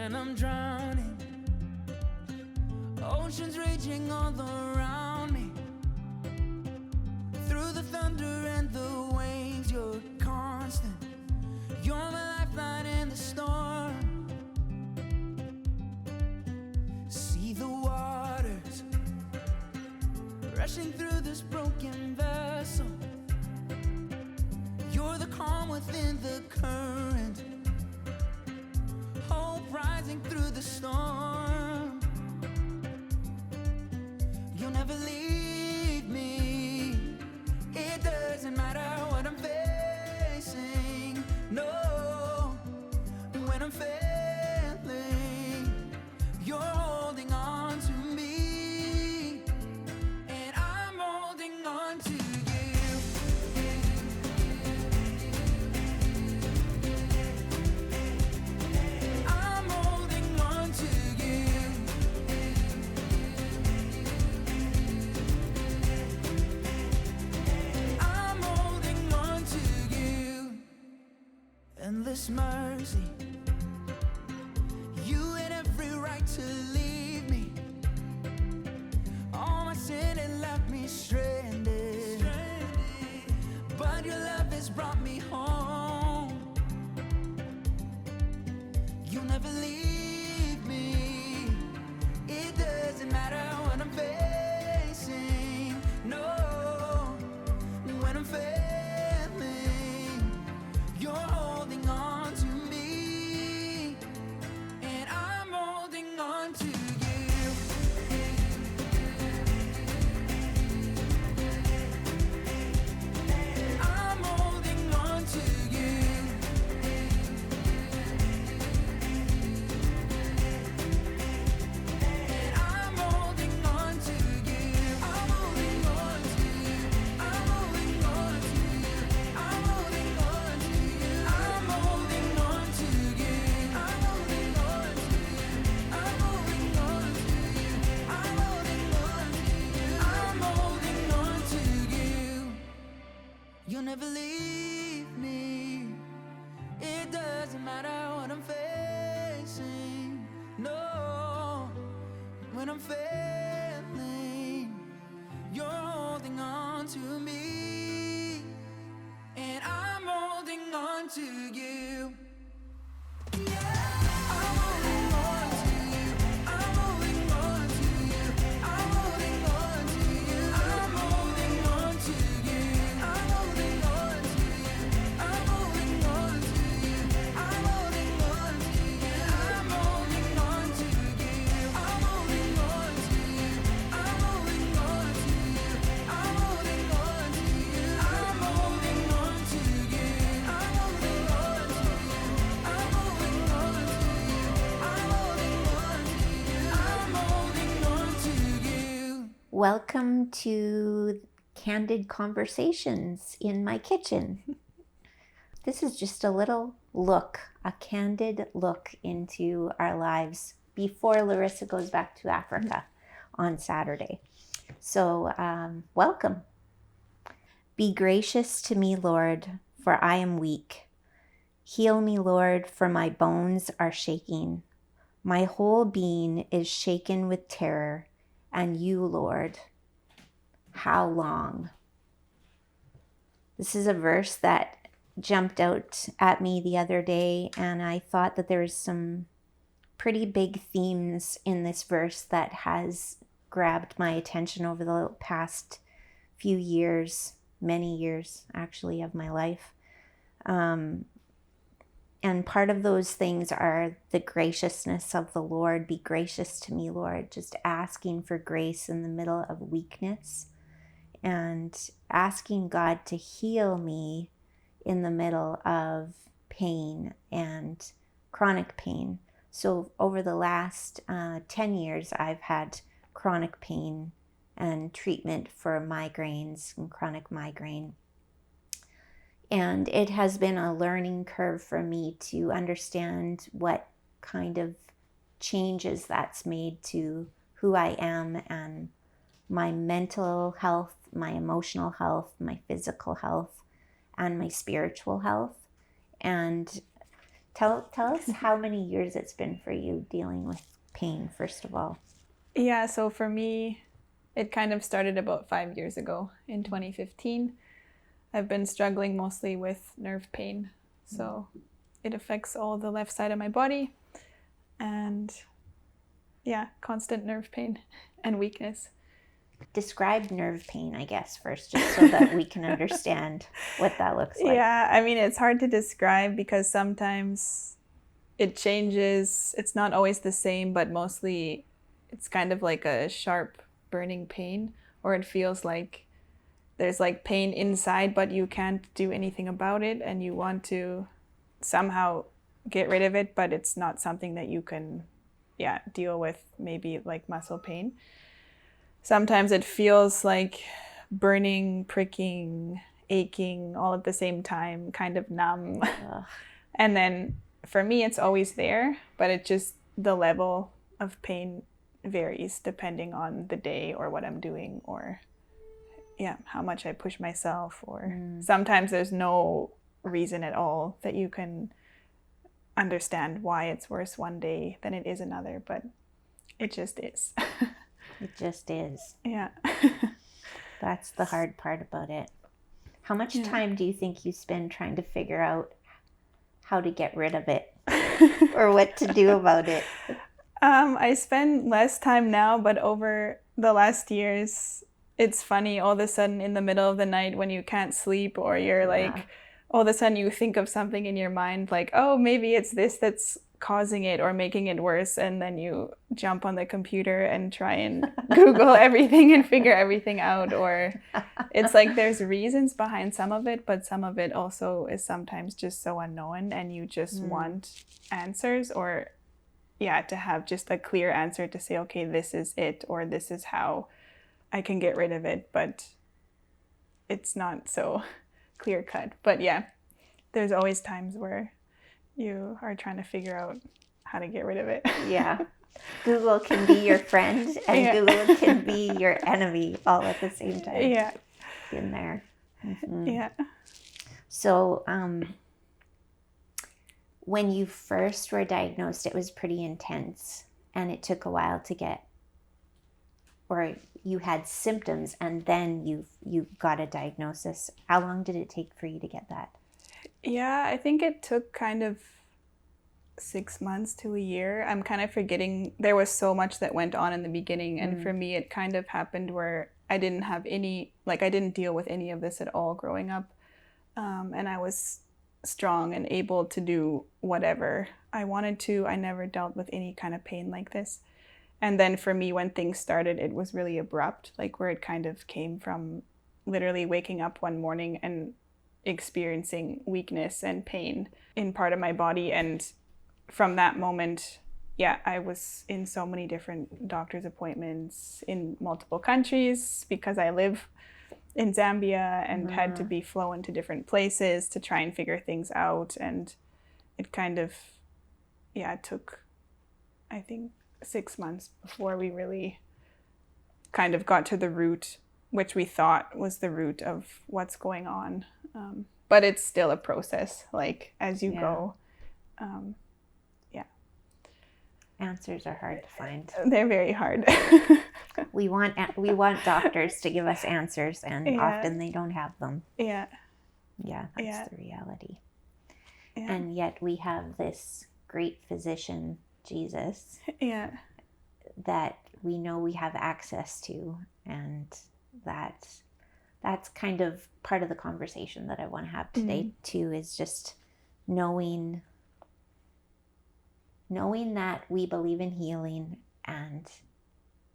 and I'm drowning. Oceans raging all around me. Through the thunder and the waves, you're constant. You're my lifeline in the storm. See the waters rushing through this broken vessel. You're the calm within the current. Hope rising through the storm. You'll never leave me. It doesn't matter what I'm facing. No, when I'm failing, you're holding on to me, and I'm holding on to you. I'm holding on to you. I'm holding on to you. Endless mercy. You had every right to leave me. All my sin had left me stranded. But your love has brought me home. You'll never leave me. It doesn't matter what I'm facing. No, when I'm failing, you're holding on to me, and I'm holding on to you. I'm holding on to you. And I'm holding on to you. I'm holding on to you. I'm holding on to you. I'm holding on to you. I'm holding on to you. I'm holding on to you. I'm holding on to you. I'm holding on to you. I'm holding on to you. You'll never leave me. It doesn't matter what I'm facing. No, when I'm failing, you're holding on to me, and I'm holding on to you. I'm holding on to you. I'm holding on to you. I'm holding on to you. I'm holding on to you. I'm holding on to you. I'm holding on to you. I'm holding on to you. I'm holding on to you. I'm holding on to you. I'm holding on to you. I'm holding on to you. I'm holding on to you. I'm holding on to you. I'm holding on to you. I'm holding on to you. I'm holding on to you. Welcome to Candid Conversations in my kitchen. This is just a little look, a candid look into our lives before Larissa goes back to Africa on Saturday. So, welcome. Be gracious to me, Lord, for I am weak. Heal me, Lord, for my bones are shaking. My whole being is shaken with terror. And you, Lord, how long? This is a verse that jumped out at me the other day, and I thought that there's some pretty big themes in this verse that has grabbed my attention over the past few years, many years actually, of my life. And part of those things are the graciousness of the Lord. Be gracious to me, Lord. Just asking for grace in the middle of weakness and asking God to heal me in the middle of pain and chronic pain. So over the last 10 years, I've had chronic pain and treatment for migraines and chronic migraine. And it has been a learning curve for me to understand what kind of changes that's made to who I am and my mental health, my emotional health, my physical health, and my spiritual health. And Tell us how many years it's been for you dealing with pain, first of all. Yeah, so for me, it kind of started about 5 years ago in 2015. I've been struggling mostly with nerve pain. So it affects all the left side of my body. And yeah, constant nerve pain and weakness. Describe nerve pain, I guess, first, just so that we can understand what that looks like. Yeah, I mean, it's hard to describe because sometimes it changes. It's not always the same, but mostly it's kind of like a sharp burning pain, or it feels like there's like pain inside, but you can't do anything about it, and you want to somehow get rid of it, but it's not something that you can, deal with, maybe like muscle pain. Sometimes it feels like burning, pricking, aching all at the same time, kind of numb. And then for me, it's always there, but it just, the level of pain varies depending on the day or what I'm doing, or how much I push myself, or sometimes there's no reason at all that you can understand why it's worse one day than it is another, but it just is. It just is. Yeah. That's the hard part about it. How much time do you think you spend trying to figure out how to get rid of it or what to do about it? I spend less time now, but over the last years, it's funny, all of a sudden in the middle of the night when you can't sleep, or you're like, all of a sudden you think of something in your mind like, oh, maybe it's this that's causing it or making it worse, and then you jump on the computer and try and Google everything and figure everything out. Or it's like there's reasons behind some of it, but some of it also is sometimes just so unknown, and you just want answers, or to have just a clear answer to say, okay, this is it, or this is how I can get rid of it, but it's not so clear cut. But there's always times where you are trying to figure out how to get rid of it. Yeah. Google can be your friend, and Google can be your enemy all at the same time. Yeah. In there. Yeah. So, when you first were diagnosed, it was pretty intense, and it took a while to get, or you had symptoms, and then you got a diagnosis. How long did it take for you to get that? Yeah, I think it took kind of 6 months to a year. I'm kind of forgetting. There was so much that went on in the beginning, and for me, it kind of happened where I didn't have any, like I didn't deal with any of this at all growing up, and I was strong and able to do whatever I wanted to. I never dealt with any kind of pain like this. And then for me, when things started, it was really abrupt, like where it kind of came from literally waking up one morning and experiencing weakness and pain in part of my body. And from that moment, I was in so many different doctor's appointments in multiple countries because I live in Zambia and had to be flown to different places to try and figure things out. And it kind of, it took, I think, 6 months before we really kind of got to the root, which we thought was the root of what's going on. But it's still a process, like as you go. Answers are hard to find. They're very hard. We want doctors to give us answers, and often they don't have them. Yeah, that's the reality. And yet we have this great physician, Jesus, that we know we have access to, and that's kind of part of the conversation that I want to have today too, is just knowing that we believe in healing and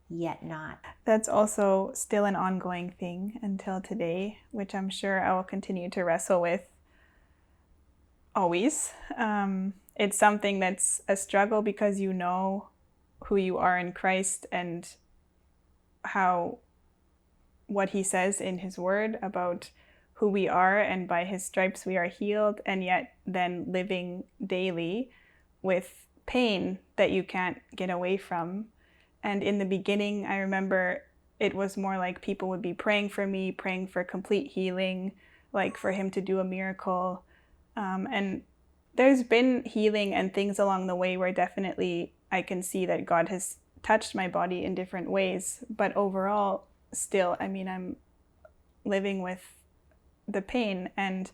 yet not. That's also still an ongoing thing until today, which I'm sure I will continue to wrestle with always. It's something that's a struggle because you know who you are in Christ and what he says in his word about who we are, and by his stripes we are healed, and yet then living daily with pain that you can't get away from. And in the beginning, I remember it was more like people would be praying for me, praying for complete healing, like for him to do a miracle. And there's been healing and things along the way where definitely I can see that God has touched my body in different ways. But overall, still, I mean, I'm living with the pain. And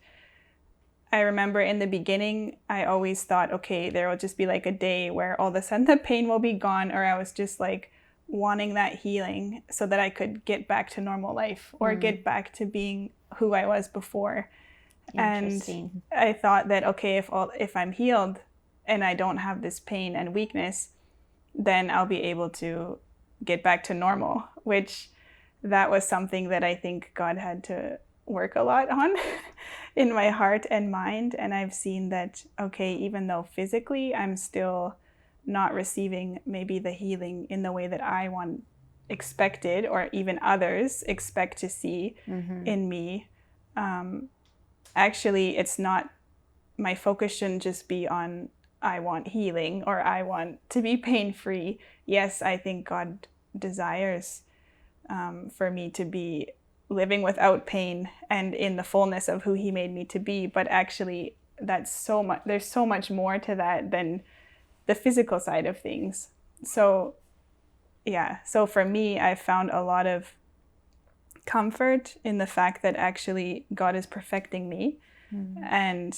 I remember in the beginning, I always thought, okay, there will just be like a day where all of a sudden the pain will be gone, or I was just like wanting that healing so that I could get back to normal life or get back to being who I was before. And I thought that, okay, if I'm healed and I don't have this pain and weakness, then I'll be able to get back to normal, which that was something that I think God had to work a lot on in my heart and mind. And I've seen that, okay, even though physically I'm still not receiving maybe the healing in the way that I expected, or even others expect to see in me, actually it's not, my focus shouldn't just be on I want healing or I want to be pain-free. Yes, I think God desires for me to be living without pain and in the fullness of who he made me to be, but actually that's so much, there's so much more to that than the physical side of things. So yeah, so for me, I found a lot of comfort in the fact that actually God is perfecting me, and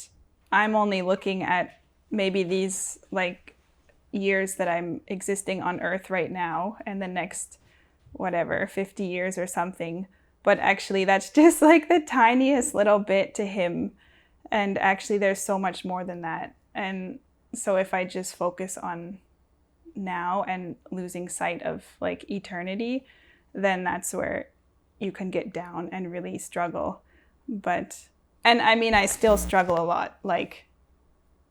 I'm only looking at maybe these like years that I'm existing on earth right now and the next whatever 50 years or something, but actually that's just like the tiniest little bit to him, and actually there's so much more than that. And so if I just focus on now and losing sight of like eternity, then that's where you can get down and really struggle. But, and I mean, I still struggle a lot, like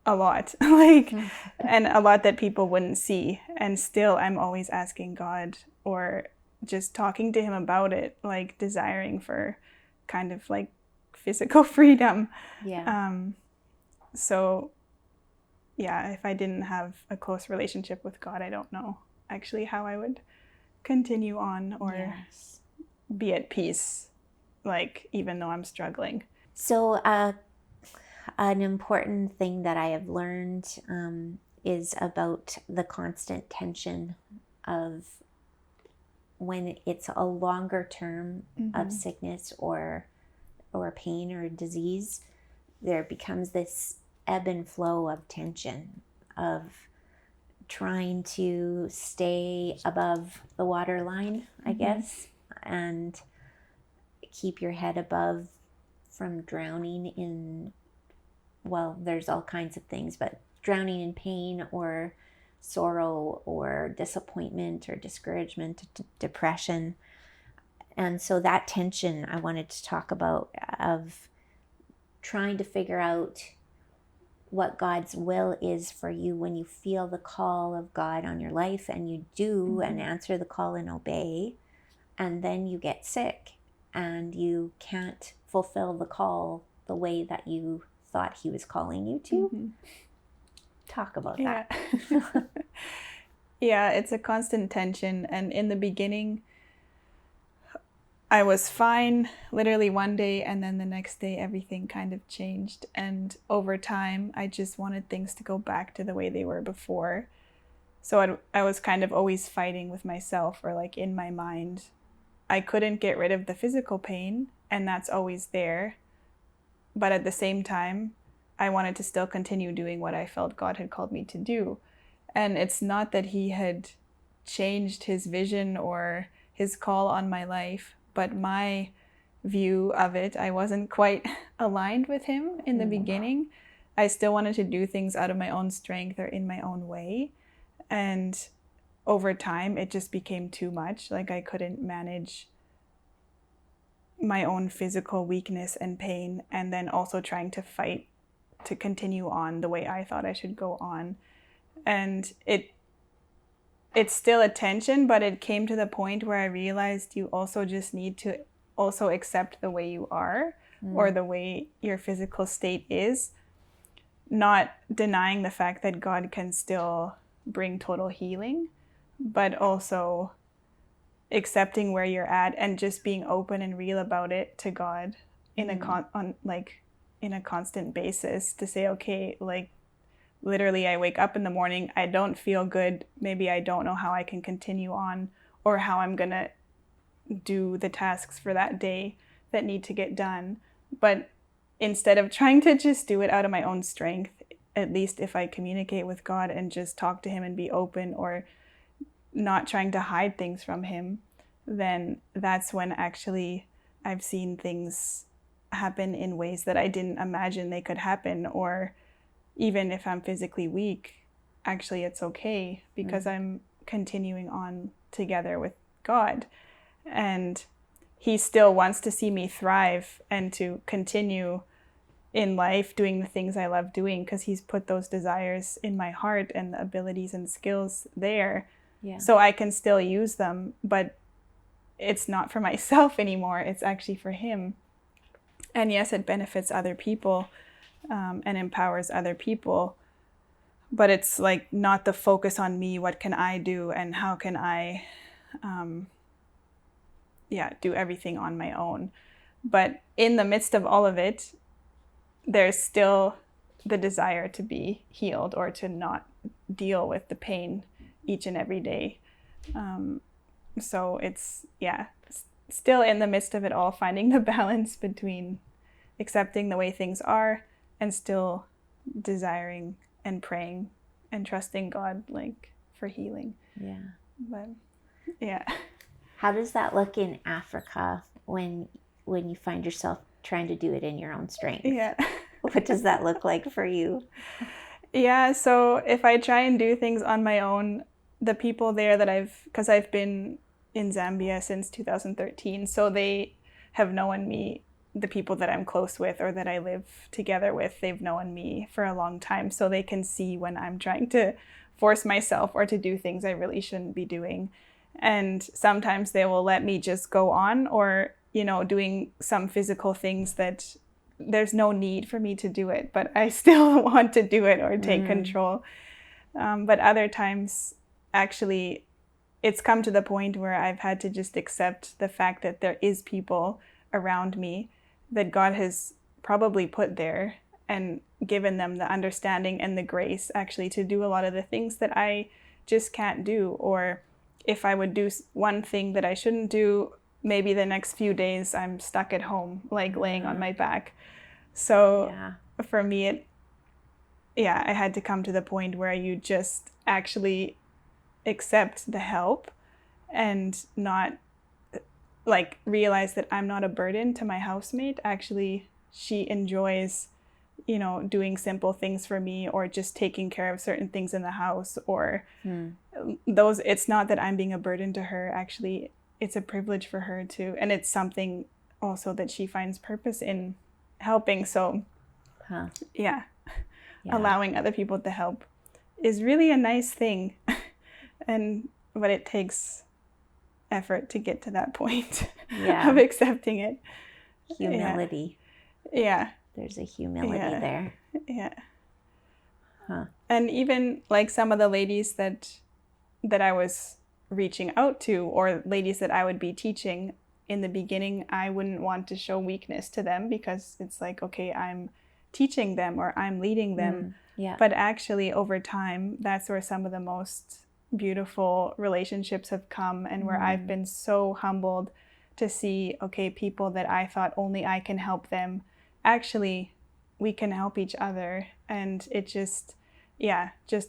a lot, like, and a lot that people wouldn't see. And still I'm always asking God or just talking to him about it, like desiring for kind of like physical freedom. So yeah, if I didn't have a close relationship with God, I don't know actually how I would continue on or be at peace, like even though I'm struggling. So an important thing that I have learned is about the constant tension of when it's a longer term of sickness or pain or disease, there becomes this ebb and flow of tension, of trying to stay above the waterline, I guess, and keep your head above from drowning in, well, there's all kinds of things, but drowning in pain or sorrow or disappointment or discouragement, depression. And so that tension I wanted to talk about, of trying to figure out what God's will is for you when you feel the call of God on your life and you do and answer the call and obey, and then you get sick and you can't fulfill the call the way that you thought he was calling you to. Talk about that. Yeah, it's a constant tension. And in the beginning, I was fine literally one day, and then the next day everything kind of changed. And over time, I just wanted things to go back to the way they were before. So I was kind of always fighting with myself, or like in my mind. I couldn't get rid of the physical pain, and that's always there. But at the same time, I wanted to still continue doing what I felt God had called me to do. And it's not that he had changed his vision or his call on my life, but my view of it, I wasn't quite aligned with him in the beginning. I still wanted to do things out of my own strength or in my own way. And over time, it just became too much. Like I couldn't manage my own physical weakness and pain, and then also trying to fight to continue on the way I thought I should go on. And it's still a tension, but it came to the point where I realized you also just need to also accept the way you are, or the way your physical state is, not denying the fact that God can still bring total healing, but also accepting where you're at and just being open and real about it to God in in a constant basis to say, okay, like literally I wake up in the morning, I don't feel good, maybe I don't know how I can continue on or how I'm gonna do the tasks for that day that need to get done. But instead of trying to just do it out of my own strength, at least if I communicate with God and just talk to him and be open, or not trying to hide things from him, then that's when actually I've seen things happen in ways that I didn't imagine they could happen. Or even if I'm physically weak, actually it's okay because I'm continuing on together with God. And he still wants to see me thrive and to continue in life doing the things I love doing, because he's put those desires in my heart and the abilities and skills there. Yeah. So I can still use them, but it's not for myself anymore. It's actually for him. And yes, it benefits other people and empowers other people, but it's like not the focus on me. What can I do and how can I do everything on my own? But in the midst of all of it, there's still the desire to be healed or to not deal with the pain each and every day. So it's, still in the midst of it all, finding the balance between accepting the way things are and still desiring and praying and trusting God, like, for healing. Yeah. But yeah. How does that look in Africa when you find yourself trying to do it in your own strength? Yeah. What does that look like for you? Yeah, so if I try and do things on my own, the people there that because I've been in Zambia since 2013, so they have known me, the people that I'm close with or that I live together with, they've known me for a long time, so they can see when I'm trying to force myself or to do things I really shouldn't be doing. And sometimes they will let me just go on, or, doing some physical things that there's no need for me to do it, but I still want to do it or take control. But other times, actually, it's come to the point where I've had to just accept the fact that there is people around me that God has probably put there and given them the understanding and the grace actually to do a lot of the things that I just can't do. Or if I would do one thing that I shouldn't do, maybe the next few days I'm stuck at home, like laying on my back. So for me, I had to come to the point where you just actually accept the help and not like realize that I'm not a burden to my housemate. Actually, she enjoys, doing simple things for me, or just taking care of certain things in the house, or those. It's not that I'm being a burden to her. Actually, it's a privilege for her too, and it's something also that she finds purpose in helping. So allowing other people to help is really a nice thing. But it takes effort to get to that point of accepting it. Humility. Yeah. There's a humility there. Yeah. Huh. And even like some of the ladies that I was reaching out to, or ladies that I would be teaching in the beginning, I wouldn't want to show weakness to them, because it's like, okay, I'm teaching them or I'm leading them. But actually over time, that's where some of the most beautiful relationships have come, and where I've been so humbled to see, okay, people that I thought only I can help them, actually we can help each other. And it just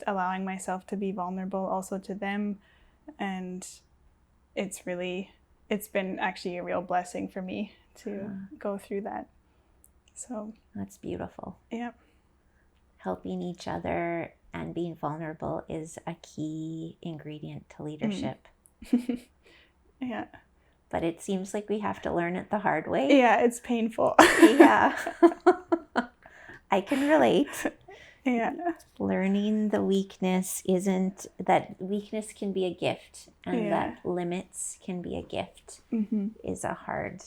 allowing myself to be vulnerable also to them. And it's been actually a real blessing for me to go through that. So that's beautiful. Yeah. Helping each other and being vulnerable is a key ingredient to leadership. Yeah. But it seems like we have to learn it the hard way. Yeah, it's painful. Yeah. I can relate. Yeah. Learning the weakness that weakness can be a gift, and that limits can be a gift is a hard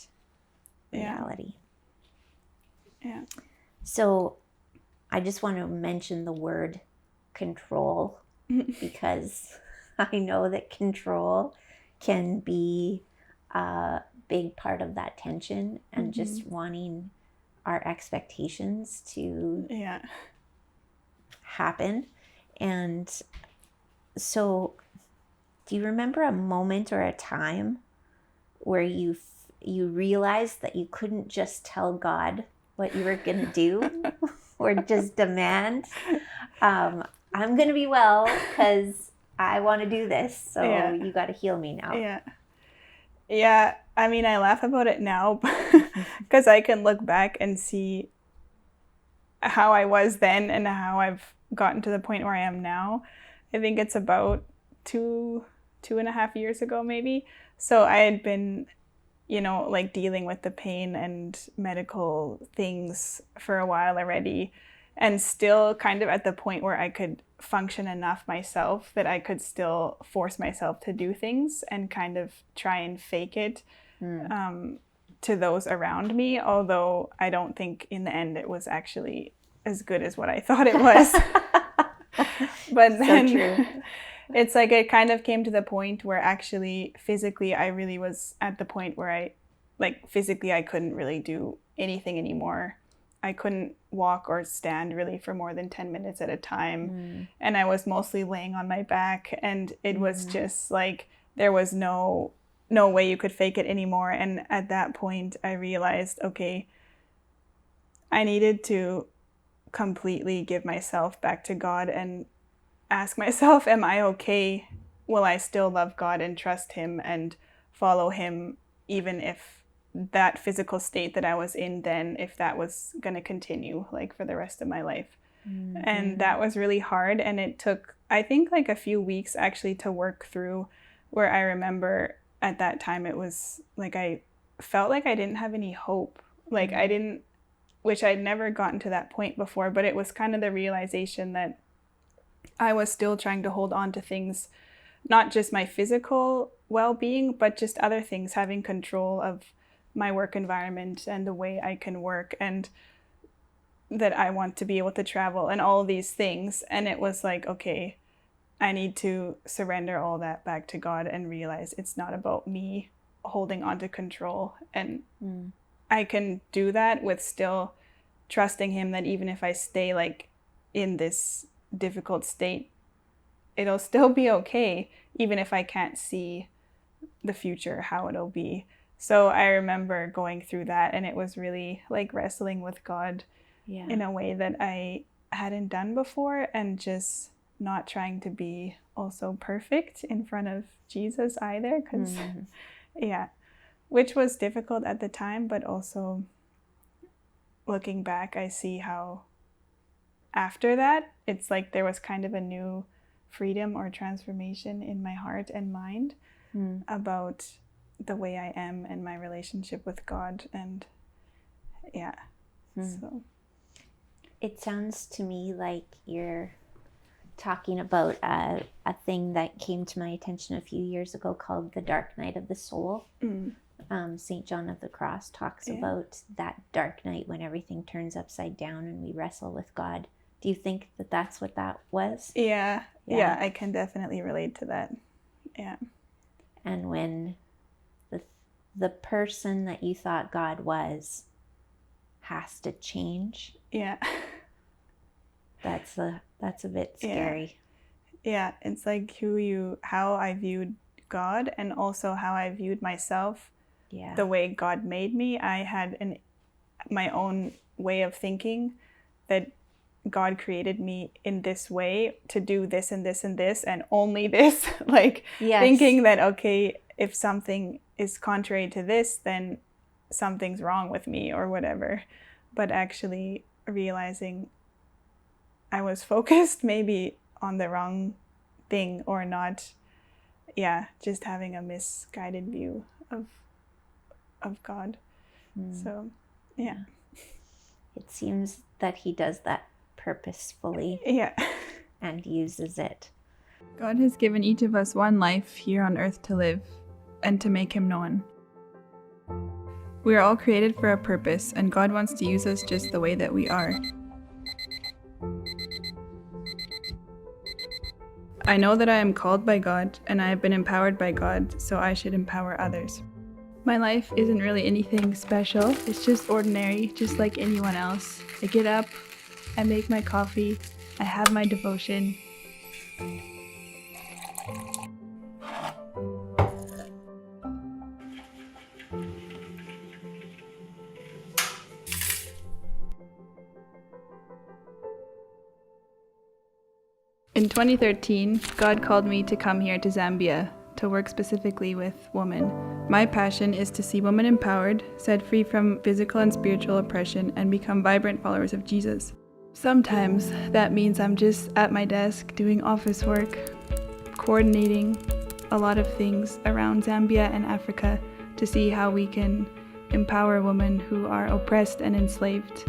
reality. Yeah. So I just want to mention the word control, because I know that control can be a big part of that tension, and just wanting our expectations to Yeah. happen. And so, do you remember a moment or a time where you realized that you couldn't just tell God what you were going to do or just demand, I'm going to be well because I want to do this, so Yeah. you got to heal me now. Yeah. Yeah. I mean, I laugh about it now because I can look back and see how I was then and how I've gotten to the point where I am now. I think it's about 2.5 years ago, maybe. So I had been, like dealing with the pain and medical things for a while already, and still kind of at the point where I could function enough myself that I could still force myself to do things and kind of try and fake it to those around me, although I don't think in the end it was actually as good as what I thought it was. But then So true. It's like it kind of came to the point where actually physically I really was at the point where I couldn't really do anything anymore. I couldn't walk or stand really for more than 10 minutes at a time. And I was mostly laying on my back, and it was just like there was no way you could fake it anymore. And at that point I realized, okay, I needed to completely give myself back to God and ask myself, am I okay? Will I still love God and trust him and follow him, even if that physical state that I was in then, if that was going to continue like for the rest of my life? And that was really hard. And it took, I think, like a few weeks actually to work through, where I remember at that time it was like I felt like I didn't have any hope. Like I didn't, which I'd never gotten to that point before, but it was kind of the realization that I was still trying to hold on to things, not just my physical well-being, but just other things, having control of my work environment and the way I can work, and that I want to be able to travel and all these things. And it was like, okay, I need to surrender all that back to God and realize it's not about me holding on to control. And I can do that with still trusting him that even if I stay like in this difficult state, it'll still be okay, even if I can't see the future, how it'll be. So I remember going through that, and it was really like wrestling with God in a way that I hadn't done before, and just not trying to be also perfect in front of Jesus either, because which was difficult at the time, but also looking back, I see how after that, it's like there was kind of a new freedom or transformation in my heart and mind about the way I am and my relationship with God. And so it sounds to me like you're talking about a thing that came to my attention a few years ago called the dark night of the soul. St. John of the Cross talks about that dark night when everything turns upside down and we wrestle with God. Do you think that that's what that was? Yeah, I can definitely relate to that. Yeah. And when the person that you thought God was has to change. Yeah. That's a bit scary. Yeah, it's like how I viewed God, and also how I viewed myself. Yeah. The way God made me, I had my own way of thinking that God created me in this way to do this and this and this and only this, like thinking that, okay, if something is contrary to this, then something's wrong with me or whatever. But actually realizing I was focused maybe on the wrong thing, or not, just having a misguided view of God. So, It seems that he does that purposefully. And uses it. God has given each of us one life here on earth to live and to make him known. We are all created for a purpose, and God wants to use us just the way that we are. I know that I am called by God, and I have been empowered by God, so I should empower others. My life isn't really anything special. It's just ordinary, just like anyone else. I get up, I make my coffee, I have my devotion. In 2013, God called me to come here to Zambia to work specifically with women. My passion is to see women empowered, set free from physical and spiritual oppression, and become vibrant followers of Jesus. Sometimes that means I'm just at my desk doing office work, coordinating a lot of things around Zambia and Africa to see how we can empower women who are oppressed and enslaved.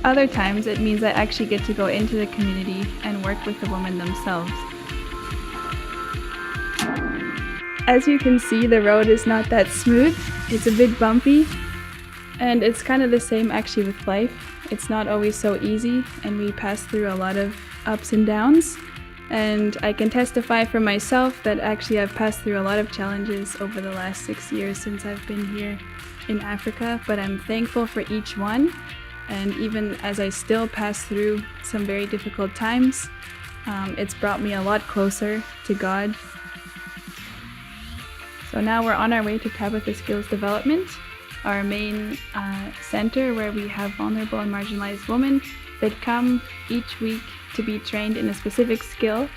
Other times it means I actually get to go into the community and work with the women themselves. As you can see, the road is not that smooth. It's a bit bumpy, and it's kind of the same actually with life. It's not always so easy, and we pass through a lot of ups and downs. And I can testify for myself that actually I've passed through a lot of challenges over the last 6 years since I've been here in Africa, but I'm thankful for each one. And even as I still pass through some very difficult times, it's brought me a lot closer to God. So now we're on our way to Tabitha Skills Development, our main center where we have vulnerable and marginalized women that come each week to be trained in a specific skill.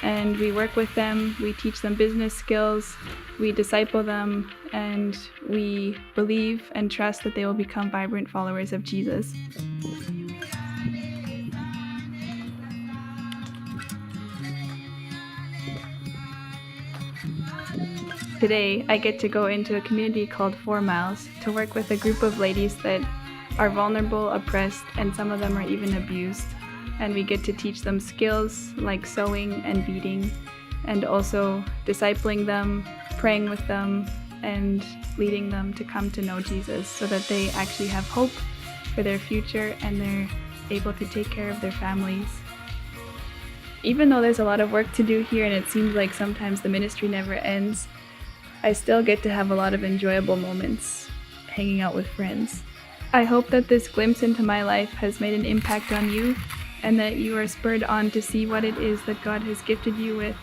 And we work with them, we teach them business skills, we disciple them, and we believe and trust that they will become vibrant followers of Jesus. Today, I get to go into a community called 4 Miles to work with a group of ladies that are vulnerable, oppressed, and some of them are even abused. And we get to teach them skills like sewing and beading, and also discipling them, praying with them, and leading them to come to know Jesus so that they actually have hope for their future and they're able to take care of their families. Even though there's a lot of work to do here and it seems like sometimes the ministry never ends, I still get to have a lot of enjoyable moments hanging out with friends. I hope that this glimpse into my life has made an impact on you, and that you are spurred on to see what it is that God has gifted you with,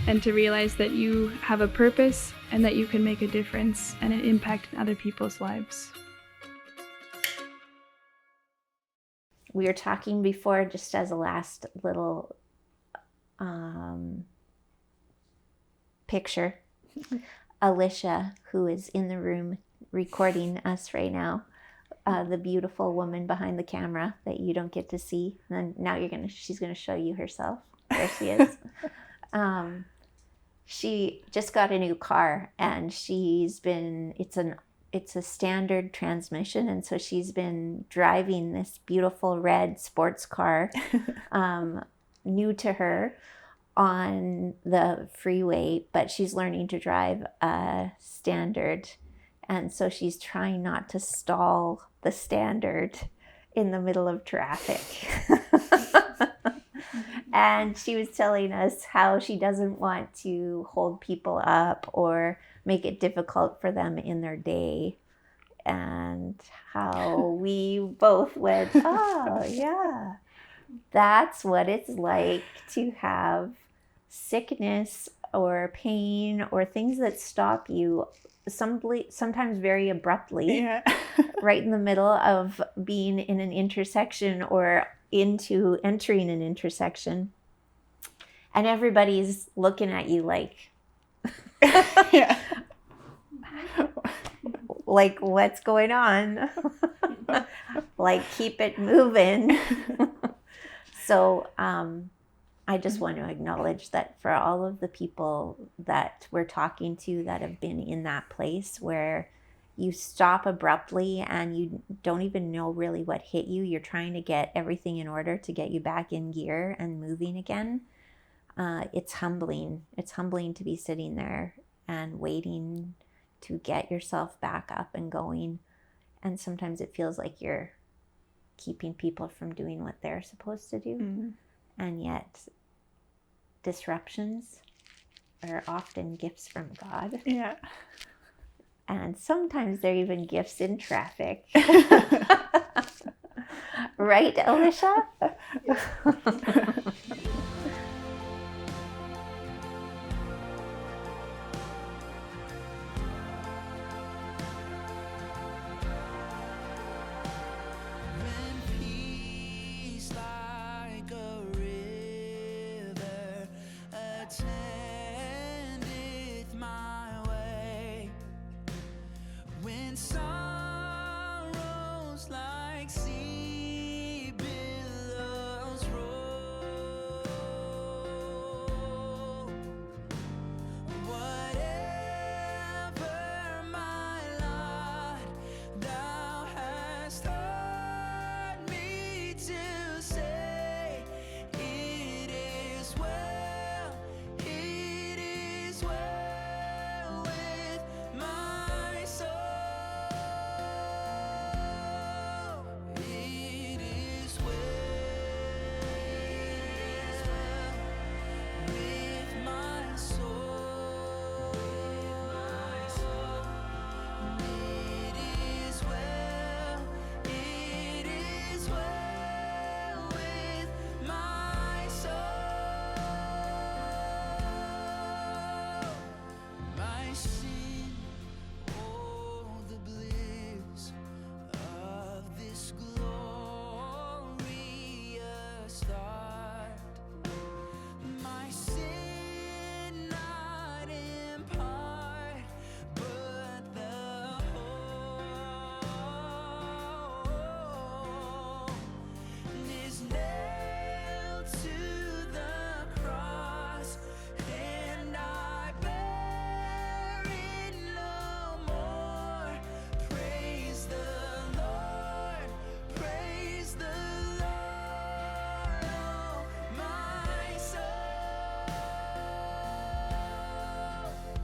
and to realize that you have a purpose and that you can make a difference and an impact in other people's lives. We were talking before, just as a last little picture. Alicia, who is in the room recording us right now, the beautiful woman behind the camera that you don't get to see, and now she's gonna show you herself. There she is. She just got a new car, and it's a standard transmission, and so she's been driving this beautiful red sports car, new to her, on the freeway, but she's learning to drive a standard, and so she's trying not to stall the standard in the middle of traffic. And she was telling us how she doesn't want to hold people up or make it difficult for them in their day, and how we both went, oh yeah, that's what it's like to have sickness or pain or things that stop you, sometimes very abruptly, right in the middle of being in an intersection or entering an intersection, and everybody's looking at you like, like, what's going on? Like, keep it moving. So I just want to acknowledge that for all of the people that we're talking to that have been in that place where you stop abruptly and you don't even know really what hit you. You're trying to get everything in order to get you back in gear and moving again. It's humbling. It's humbling to be sitting there and waiting to get yourself back up and going. And sometimes it feels like you're keeping people from doing what they're supposed to do. Mm-hmm. And yet disruptions are often gifts from God. Yeah. And sometimes they're even gifts in traffic. Right, Alicia? When peace like a river attendeth my way, when sorrows like sea billows roll, whatever my lot, thou hast taught me to say, it is well with my soul. It is well with my soul. It is well with my soul. My sin, oh, the bliss of this glorious thought. My sin not in part, but the whole is nailed to the cross, and I bear it no more. Praise the Lord, praise the Lord, oh my soul.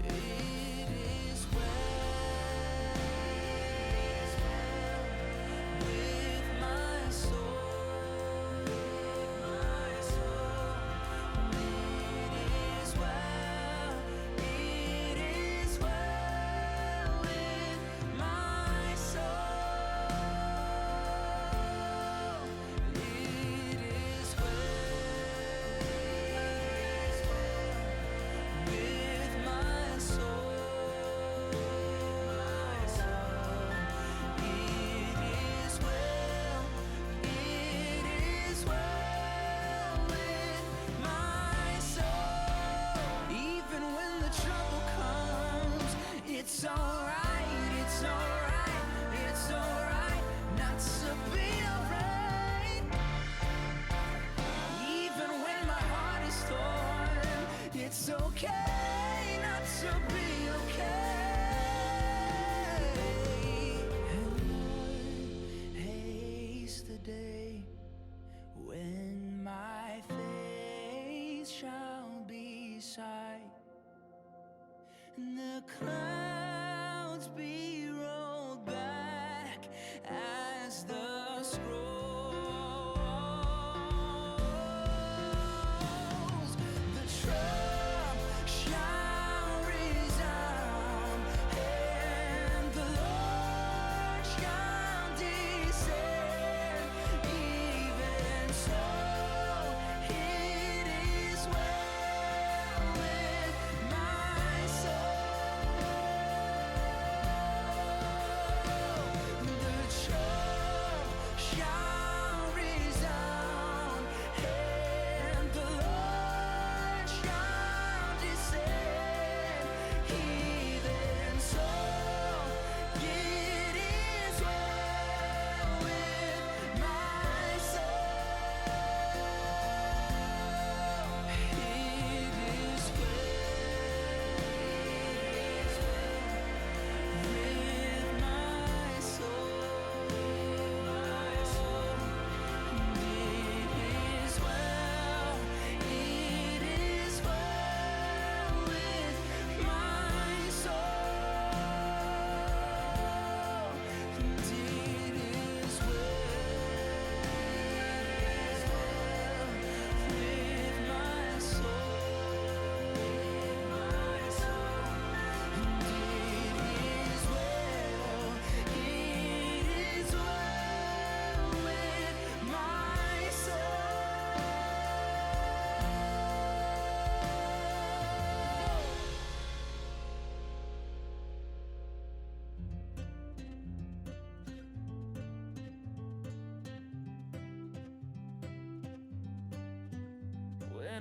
It is well with my soul. It is well with my soul. It is with my soul. It is well with my soul. Even when the trouble comes, it's alright, it's alright, it's alright not to be alright. Even when my heart is torn, it's okay not to be okay. And Lord, haste the day when my face shall be sight, and the clouds be rolled back as the scrolls. The trump shall resound, and the Lord shall descend. Even so, it is well with my soul.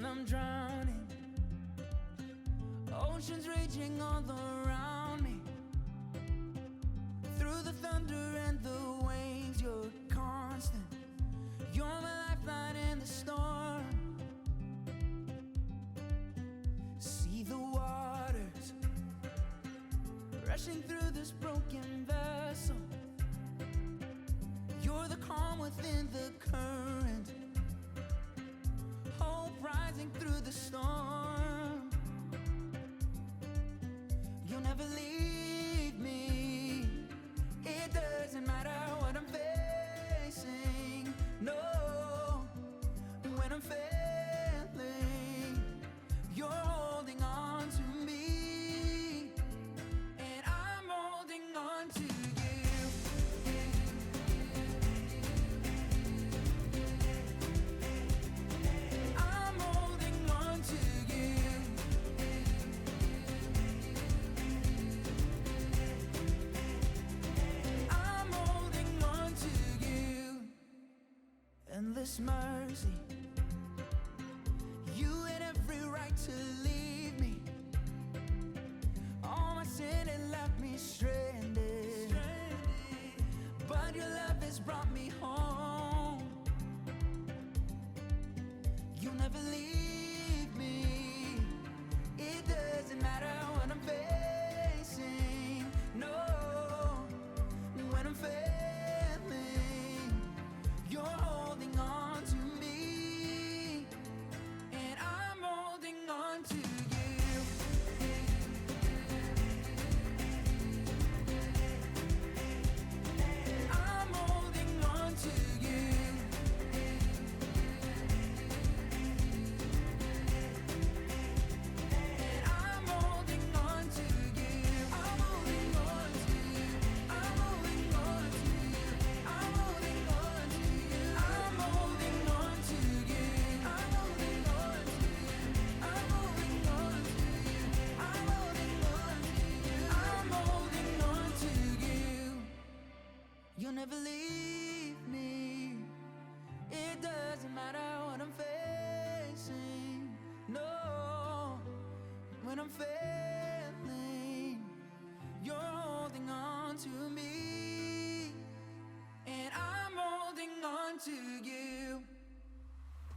I'm drowning, oceans raging all around me. Through the thunder and the waves, you're constant. You're my lifeline in the storm. See the waters rushing through this broken vessel. You're the calm within the current, hope rising through the storm. You'll never leave me. It doesn't matter what I'm facing. No, when I'm failing, you're holding on to me, and I'm holding on to you. I'm holding on to you. I'm holding on to you. Endless mercy. You had every right to leave me. All my sin had left me stranded, but your love has brought me home. You'll never leave me. It doesn't matter what I'm facing. No, when I'm failing, you're holding on to me, and I'm holding on to you. I'm holding on to you. And I'm holding on to you. I'm holding on to you. I'm holding on to you. I'm holding on to you. I'm holding on to you. I'm holding on to you. I'm holding on to you. I'm holding on to you. I'm holding on to you. You'll never leave me. It doesn't matter what I'm facing. No, when I'm failing, you're holding on to me, and I'm holding on to you.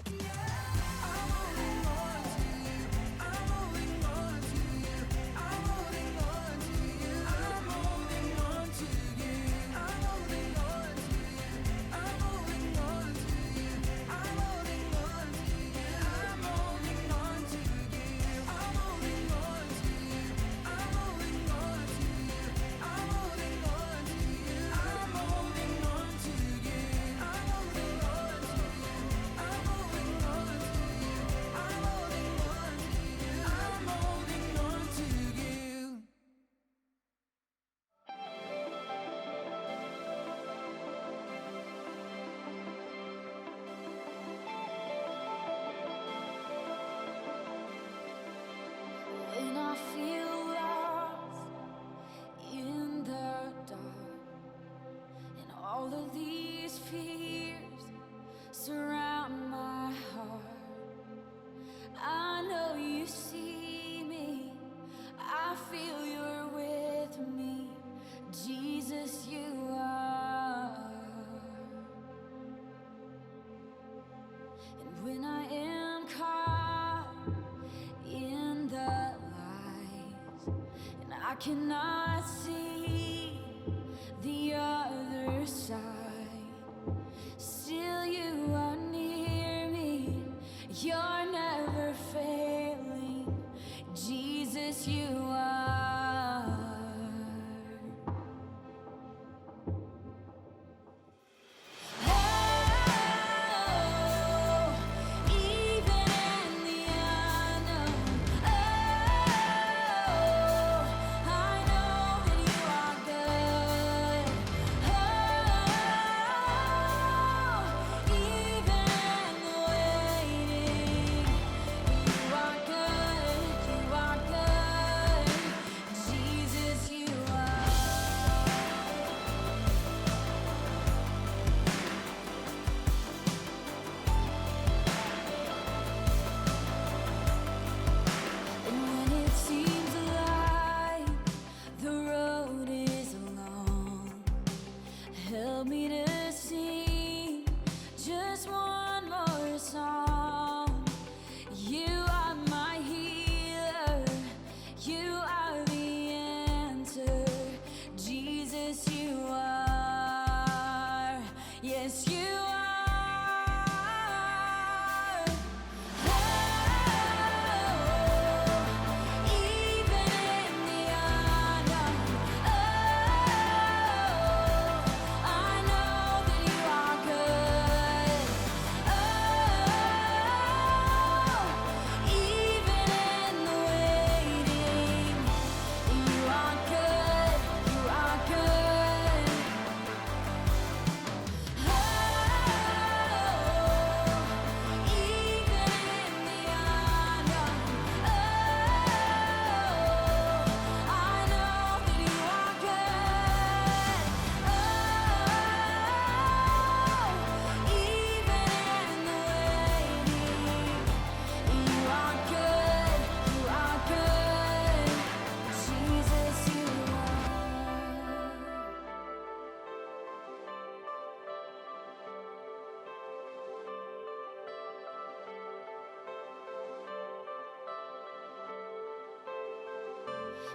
I'm holding on to you. I'm holding on to you. I'm holding on to you. I'm holding on to you. I'm holding on to you. I'm holding on to you. I'm holding on to you. I'm holding on to you. I'm holding on to you. I'm holding on to you. I'm holding on to you. I'm holding on to you. I'm holding on to you. I'm holding on to you. I'm holding on to you. I'm holding on to you. When I feel lost in the dark, and all of these fears surround my heart, I know you see me, I feel you're with me, Jesus, you are. And when I am caught in the light, and I cannot see the other side, still you are near me, you're never failing, Jesus, you are. Oh, even in the unknown, I know that you are good. Even in the waiting, you are good, you are good.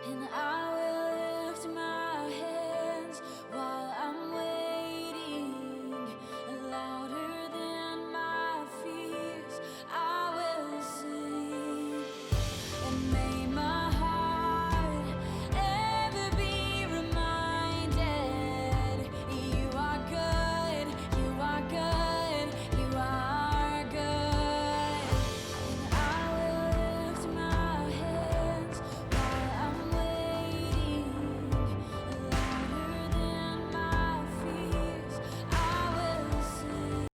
and I